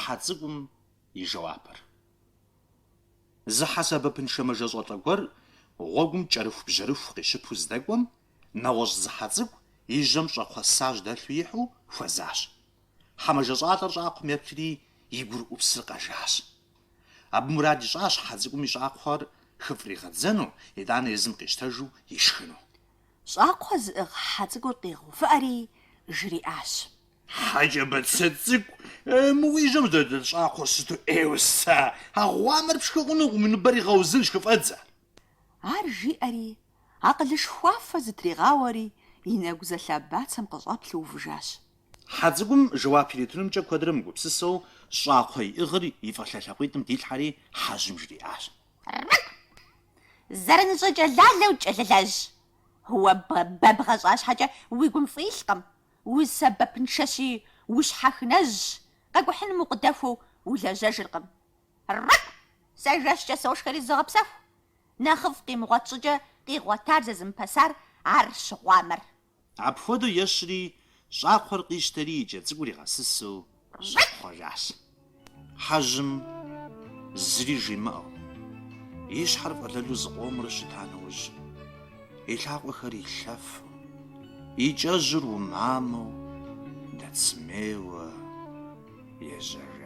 حاجزكم يجوابر زحسب بنشم جزوات الجور وغوم تعرف بجرف قشب وزدقوم نوش زحزق يجمع خساج دلفيحو فزاش حما جزوات رجعكم يبتدي يقول أبسرق جاش أب مراد جاش حزقوم يجاقهر خفري غزنو إذا يزم قشتجو يشخنو شاقوز حزقو طيغو فأري جري آش حاجة بتصدق موي جمدة شاقوز ستو إيوسا هغوامر بشكغنو من بري غوزنش كف أدزا عرجي أري عقل شوافة زتري غاوري يناقوز اللابات سمقصابلو وفجاش حزقوم جوابي لتنمجا كودرم قبسسو شاقوي إغري يفغلالقويتم ديل حالي حاجم جري آش زرن جلالة وجللاج هو ببغاش حاجة ويقوم فيلقم والسبب نشاشي وش حخنج قاقو حن مقدفو ولا جاجرقم ساجاش جاسوش خلي الزغبسف ناخف قيم غاتشجا قي غواتار زم بسار عرش غوامر عبفودو يشري شاقور قيشتري جاتزقولي غاسسو شاقوراش حجم زري جيماو إيش حرف على لوز عمر شتانوج إلحاق وخري شاف يجزر ومعامو داتسميو يجر